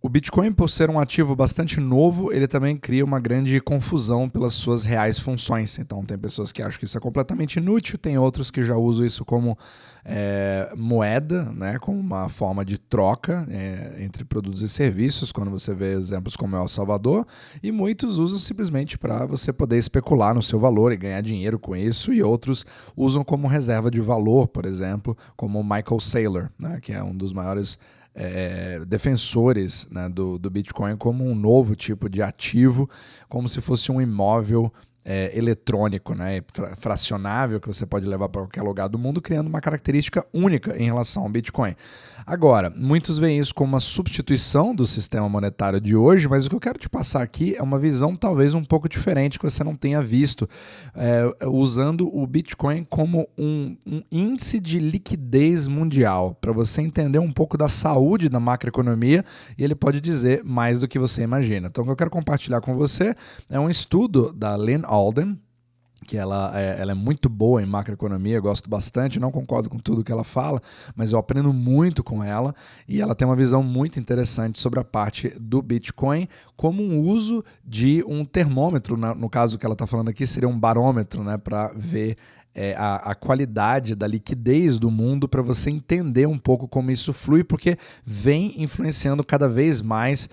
O Bitcoin, por ser um ativo bastante novo, ele também cria uma grande confusão pelas suas reais funções. Então, tem pessoas que acham que isso é completamente inútil, tem outros que já usam isso como moeda, né, como uma forma de troca entre produtos e serviços, quando você vê exemplos como El Salvador, e muitos usam simplesmente para você poder especular no seu valor e ganhar dinheiro com isso, e outros usam como reserva de valor, por exemplo, como o Michael Saylor, né, que é um dos maiores defensores, né, do Bitcoin como um novo tipo de ativo, como se fosse um imóvel eletrônico, né, fracionável, que você pode levar para qualquer lugar do mundo, criando uma característica única em relação ao Bitcoin. Agora, muitos veem isso como uma substituição do sistema monetário de hoje, mas o que eu quero te passar aqui é uma visão talvez um pouco diferente que você não tenha visto, usando o Bitcoin como um índice de liquidez mundial, para você entender um pouco da saúde da macroeconomia, e ele pode dizer mais do que você imagina. Então, o que eu quero compartilhar com você é um estudo da Lynn Alden, que ela é muito boa em macroeconomia, eu gosto bastante, não concordo com tudo que ela fala, mas eu aprendo muito com ela, e ela tem uma visão muito interessante sobre a parte do Bitcoin como um uso de um termômetro, no caso que ela está falando aqui seria um barômetro, né, para ver a qualidade da liquidez do mundo, para você entender um pouco como isso flui, porque vem influenciando cada vez mais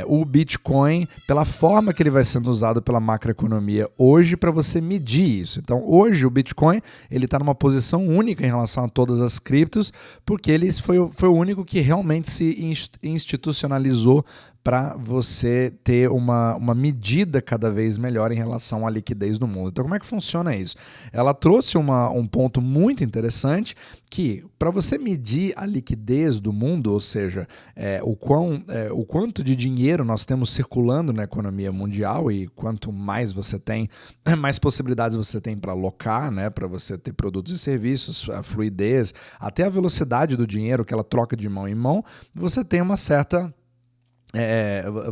o Bitcoin pela forma que ele vai sendo usado pela macroeconomia hoje para você medir isso. Então, hoje o Bitcoin ele está numa posição única em relação a todas as criptos, porque ele foi o único que realmente se institucionalizou para você ter uma medida cada vez melhor em relação à liquidez do mundo. Então, como é que funciona isso? Ela trouxe um ponto muito interessante que, para você medir a liquidez do mundo, ou seja, o quanto de dinheiro nós temos circulando na economia mundial, e quanto mais você tem, mais possibilidades você tem para alocar, né, para você ter produtos e serviços, a fluidez, até a velocidade do dinheiro que ela troca de mão em mão, você tem uma certa...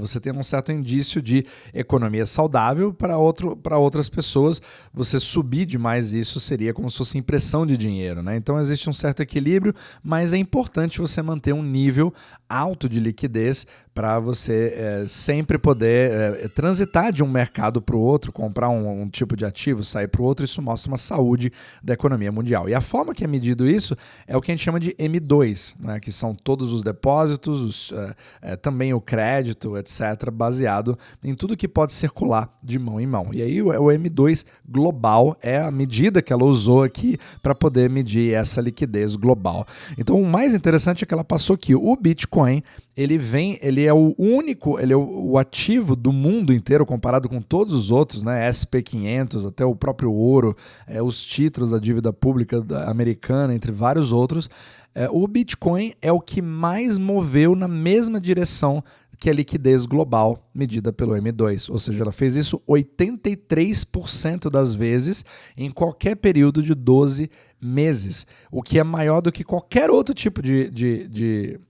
você tem um certo indício de economia saudável para outras pessoas. Você subir demais isso seria como se fosse impressão de dinheiro, né? Então existe um certo equilíbrio, mas é importante você manter um nível alto de liquidez para você sempre poder transitar de um mercado para o outro, comprar um tipo de ativo, sair para o outro. Isso mostra uma saúde da economia mundial. E a forma que é medido isso é o que a gente chama de M2, né, que são todos os depósitos, também o crédito, etc., baseado em tudo que pode circular de mão em mão. E aí o M2 global é a medida que ela usou aqui para poder medir essa liquidez global. Então o mais interessante é que ela passou que o Bitcoin ele é o único, ele é o ativo do mundo inteiro comparado com todos os outros, né? SP500, até o próprio ouro, os títulos da dívida pública americana, entre vários outros. O Bitcoin é o que mais moveu na mesma direção que a liquidez global medida pelo M2, ou seja, ela fez isso 83% das vezes em qualquer período de 12 meses, o que é maior do que qualquer outro tipo de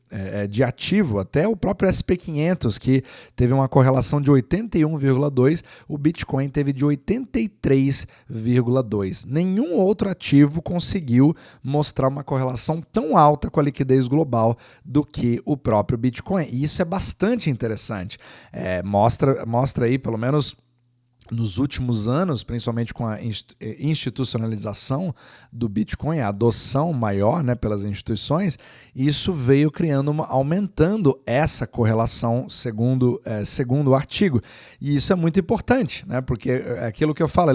ativo, até o próprio SP500, que teve uma correlação de 81,2, o Bitcoin teve de 83,2. Nenhum outro ativo conseguiu mostrar uma correlação tão alta com a liquidez global do que o próprio Bitcoin. E isso é bastante interessante. Mostra aí, pelo menos nos últimos anos, principalmente com a institucionalização do Bitcoin, a adoção maior, né, pelas instituições, isso veio aumentando essa correlação segundo o artigo. E isso é muito importante, né, porque aquilo que eu falo,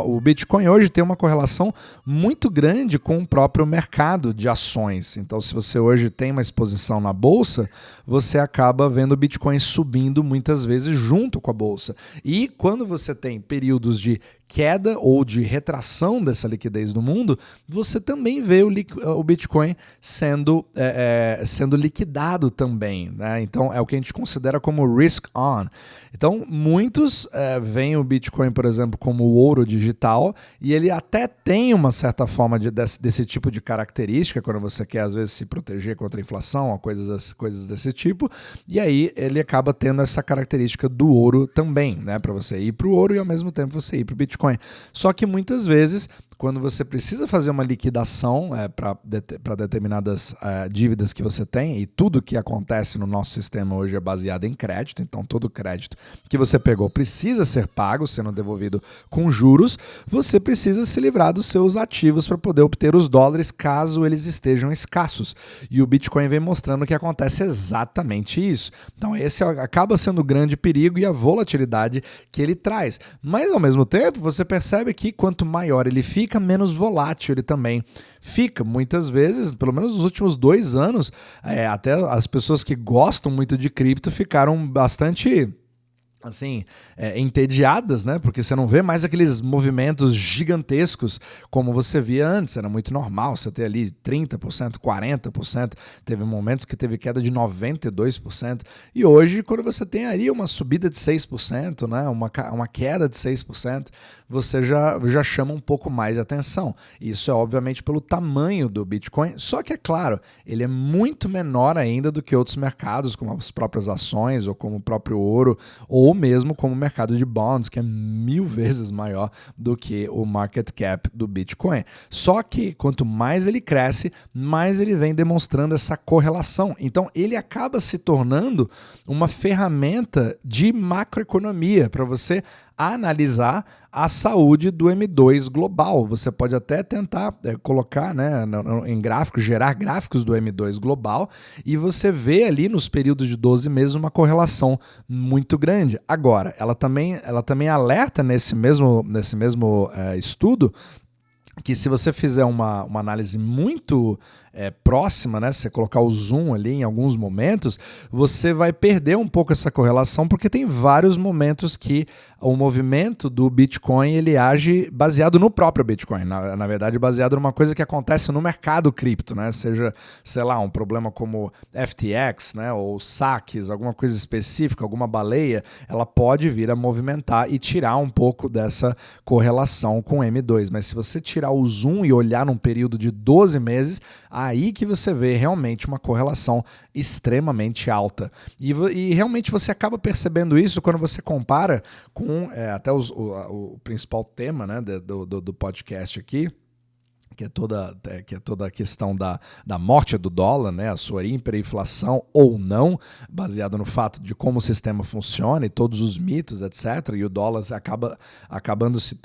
o Bitcoin hoje tem uma correlação muito grande com o próprio mercado de ações. Então, se você hoje tem uma exposição na bolsa, você acaba vendo o Bitcoin subindo muitas vezes junto com a bolsa. E quando você tem períodos de queda ou de retração dessa liquidez do mundo, você também vê o Bitcoin sendo liquidado também, né? Então é o que a gente considera como risk on. Então muitos veem o Bitcoin, por exemplo, como o ouro digital, e ele até tem uma certa forma desse tipo de característica quando você quer às vezes se proteger contra a inflação ou coisas desse tipo, e aí ele acaba tendo essa característica do ouro também, né? Para você ir para o ouro e ao mesmo tempo você ir para o Bitcoin. Só que muitas vezes, quando você precisa fazer uma liquidação para determinadas dívidas que você tem, e tudo que acontece no nosso sistema hoje é baseado em crédito, então todo crédito que você pegou precisa ser pago, sendo devolvido com juros, você precisa se livrar dos seus ativos para poder obter os dólares caso eles estejam escassos. E o Bitcoin vem mostrando que acontece exatamente isso. Então esse acaba sendo o grande perigo e a volatilidade que ele traz. Mas ao mesmo tempo você percebe que quanto maior ele fica, menos volátil ele também fica. Muitas vezes, pelo menos nos últimos 2 anos, até as pessoas que gostam muito de cripto ficaram bastante assim, entediadas, né? Porque você não vê mais aqueles movimentos gigantescos como você via antes. Era muito normal você ter ali 30%, 40%. Teve momentos que teve queda de 92%. E hoje, quando você tem ali uma subida de 6%, né? Uma queda de 6%, você já chama um pouco mais de atenção. Isso é obviamente pelo tamanho do Bitcoin. Só que, é claro, ele é muito menor ainda do que outros mercados, como as próprias ações ou como o próprio ouro, ou mesmo como o mercado de bonds, que é 1000 vezes maior do que o market cap do Bitcoin. Só que quanto mais ele cresce, mais ele vem demonstrando essa correlação. Então ele acaba se tornando uma ferramenta de macroeconomia para você analisar a saúde do M2 global. Você pode até tentar colocar, né, em gráficos, gerar gráficos do M2 global, e você vê ali nos períodos de 12 meses uma correlação muito grande. Agora, ela também alerta nesse mesmo estudo que se você fizer uma análise muito próxima, né, se você colocar o zoom ali em alguns momentos, você vai perder um pouco essa correlação, porque tem vários momentos que o movimento do Bitcoin ele age baseado no próprio Bitcoin, na verdade baseado numa coisa que acontece no mercado cripto, né, seja, sei lá, um problema como FTX, né, ou saques, alguma coisa específica, alguma baleia, ela pode vir a movimentar e tirar um pouco dessa correlação com o M2, mas se você tirar o zoom e olhar num período de 12 meses, aí que você vê realmente uma correlação extremamente alta. E realmente você acaba percebendo isso quando você compara com até o principal tema, né, do podcast aqui, que é toda a questão da morte do dólar, né, a sua hiperinflação ou não, baseado no fato de como o sistema funciona e todos os mitos, etc. E o dólar acabando se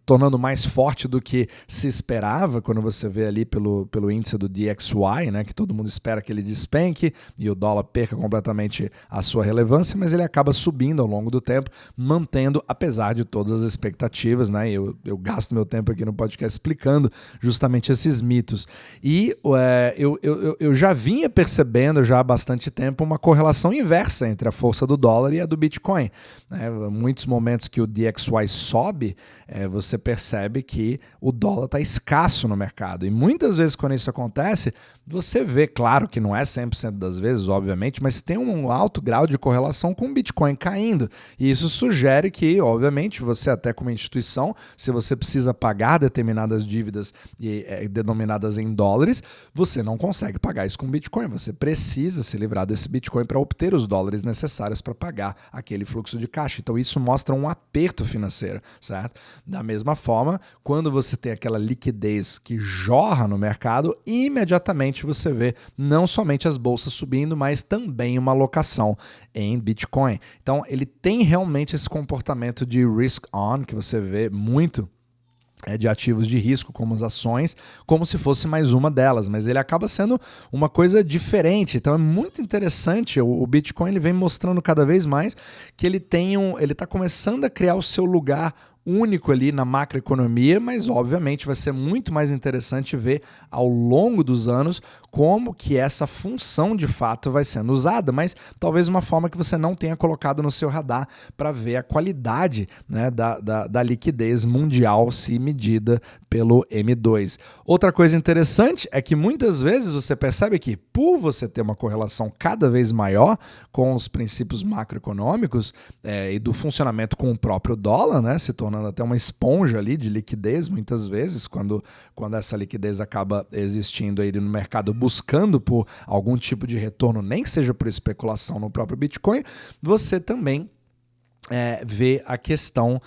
tornando mais forte do que se esperava, quando você vê ali pelo índice do DXY, né, que todo mundo espera que ele despenque e o dólar perca completamente a sua relevância, mas ele acaba subindo ao longo do tempo, mantendo, apesar de todas as expectativas, né, eu gasto meu tempo aqui no podcast explicando justamente esses mitos. E eu já vinha percebendo já há bastante tempo uma correlação inversa entre a força do dólar e a do Bitcoin. Muitos momentos que o DXY sobe, você percebe que o dólar está escasso no mercado. E muitas vezes quando isso acontece, você vê, claro que não é 100% das vezes, obviamente, mas tem um alto grau de correlação com o Bitcoin caindo. E isso sugere que, obviamente, você até como instituição, se você precisa pagar determinadas dívidas denominadas em dólares, você não consegue pagar isso com Bitcoin. Você precisa se livrar desse Bitcoin para obter os dólares necessários para pagar aquele fluxo de caixa. Então isso mostra um aperto financeiro, certo? Da mesma forma, quando você tem aquela liquidez que jorra no mercado, imediatamente você vê não somente as bolsas subindo, mas também uma alocação em Bitcoin. Então ele tem realmente esse comportamento de risk on, que você vê muito de ativos de risco, como as ações, como se fosse mais uma delas, mas ele acaba sendo uma coisa diferente. Então é muito interessante, o Bitcoin ele vem mostrando cada vez mais que ele está começando a criar o seu lugar único ali na macroeconomia, mas obviamente vai ser muito mais interessante ver ao longo dos anos como que essa função de fato vai sendo usada, mas talvez uma forma que você não tenha colocado no seu radar para ver a qualidade, né, da liquidez mundial se medida pelo M2. Outra coisa interessante é que muitas vezes você percebe que por você ter uma correlação cada vez maior com os princípios macroeconômicos e do funcionamento com o próprio dólar, né, se tornando até uma esponja ali de liquidez, muitas vezes, quando essa liquidez acaba existindo aí no mercado buscando por algum tipo de retorno, nem que seja por especulação no próprio Bitcoin, você também vê a questão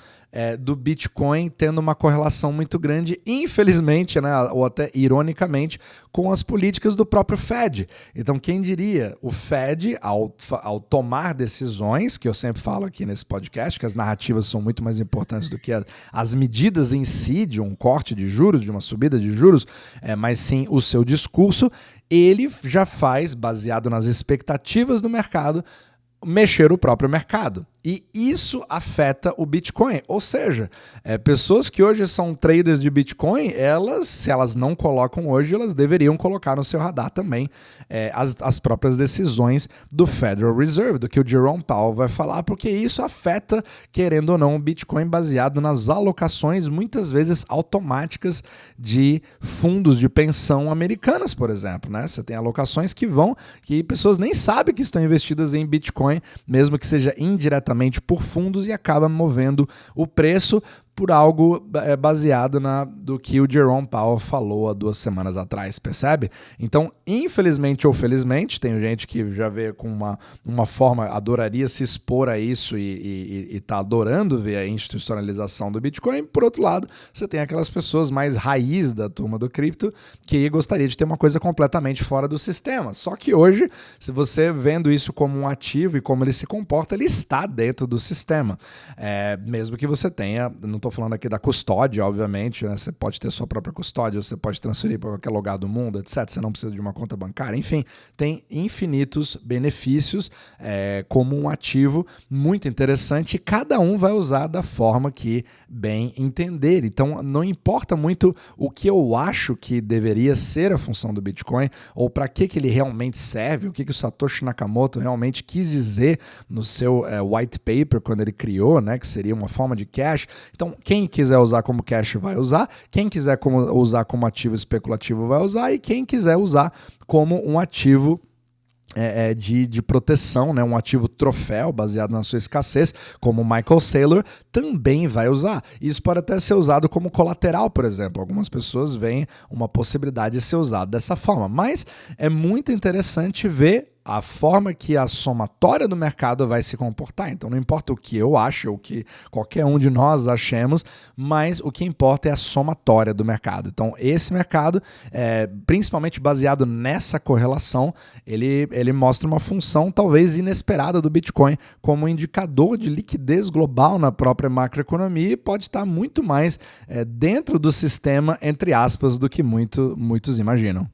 do Bitcoin tendo uma correlação muito grande, infelizmente, né, ou até ironicamente, com as políticas do próprio Fed. Então, quem diria, o Fed, ao tomar decisões, que eu sempre falo aqui nesse podcast, que as narrativas são muito mais importantes do que as medidas em si, de um corte de juros, de uma subida de juros, mas sim o seu discurso, ele já faz, baseado nas expectativas do mercado, mexer o próprio mercado. E isso afeta o Bitcoin. Ou seja, pessoas que hoje são traders de Bitcoin, se elas não colocam hoje, elas deveriam colocar no seu radar também as próprias decisões do Federal Reserve, do que o Jerome Powell vai falar, porque isso afeta, querendo ou não, o Bitcoin baseado nas alocações, muitas vezes automáticas, de fundos de pensão americanas, por exemplo. Né? Você tem alocações que pessoas nem sabem que estão investidas em Bitcoin, mesmo que seja indiretamente por fundos, e acaba movendo o preço por algo baseado do que o Jerome Powell falou há 2 semanas atrás, percebe? Então, infelizmente ou felizmente, tem gente que já vê com uma forma, adoraria se expor a isso e tá adorando ver a institucionalização do Bitcoin. Por outro lado, você tem aquelas pessoas mais raiz da turma do cripto que gostaria de ter uma coisa completamente fora do sistema. Só que hoje, se você vendo isso como um ativo e como ele se comporta, ele está dentro do sistema. Mesmo que você tenha, não estou falando aqui da custódia, obviamente, né? Você pode ter sua própria custódia, você pode transferir para qualquer lugar do mundo, etc. Você não precisa de uma conta bancária. Enfim, tem infinitos benefícios como um ativo muito interessante, e cada um vai usar da forma que bem entender. Então, não importa muito o que eu acho que deveria ser a função do Bitcoin, ou para que ele realmente serve, o que o Satoshi Nakamoto realmente quis dizer no seu white paper, quando ele criou, né, que seria uma forma de cash. Então, quem quiser usar como cash vai usar, quem quiser usar como ativo especulativo vai usar, e quem quiser usar como um ativo de proteção, né? Um ativo troféu baseado na sua escassez, como o Michael Saylor também vai usar. Isso pode até ser usado como colateral, por exemplo. Algumas pessoas veem uma possibilidade de ser usado dessa forma, mas é muito interessante ver a forma que a somatória do mercado vai se comportar. Então não importa o que eu acho, ou o que qualquer um de nós achemos, mas o que importa é a somatória do mercado. Então esse mercado, principalmente baseado nessa correlação, ele mostra uma função talvez inesperada do Bitcoin como indicador de liquidez global na própria macroeconomia, e pode estar muito mais dentro do sistema, entre aspas, do que muitos imaginam.